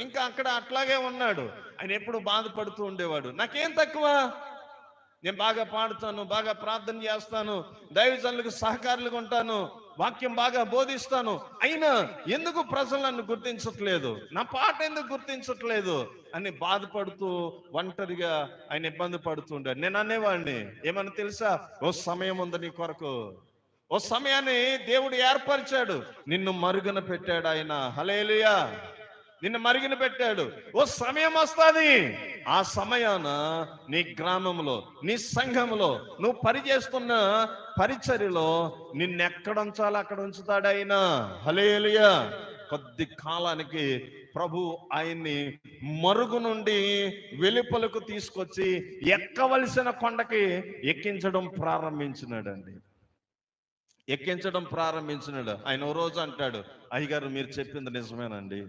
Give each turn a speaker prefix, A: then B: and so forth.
A: ఇంకా అక్కడ అట్లాగే ఉన్నాడు. ఆయన ఎప్పుడు బాధపడుతూ ఉండేవాడు. నాకేం తక్కువ, నేను బాగా పాడుతాను, బాగా ప్రార్థన చేస్తాను, దైవజనులకు సహకారులుగా ఉంటాను, వాక్యం బాగా బోధిస్తాను, అయినా ఎందుకు ప్రజలు నన్ను గుర్తించట్లేదు, నా పాట ఎందుకు గుర్తించట్లేదు అని బాధపడుతూ ఒంటరిగా ఆయన ఇబ్బంది పడుతుంటాడు. నేను అనేవాడిని, ఏమన్నా తెలుసా, ఓ సమయం ఉంది నీ కొరకు, ఓ సమయాన్ని దేవుడు ఏర్పరిచాడు, నిన్ను మరుగున పెట్టాడు ఆయన. హల్లెలూయా. నిన్ను మరుగున పెట్టాడు. ఓ సమయం వస్తుంది, ఆ సమయాన నీ గ్రామంలో, నీ సంఘంలో, నువ్వు పనిచేస్తున్న పరిచర్యలో నిన్నెక్కడ ఉంచాలో అక్కడ ఉంచుతాడు ఆయన. హల్లెలూయా. కొద్ది కాలానికి ప్రభు ఆయన్ని మరుగు నుండి వెలుపలకు తీసుకొచ్చి ఎక్కవలసిన కొండకి ఎక్కించడం ప్రారంభించినాడండి. ఎక్కించడం ప్రారంభించినాడు. ఆయన ఓ రోజు అంటాడు, అయ్యగారు మీరు చెప్పింది నిజమేనండి,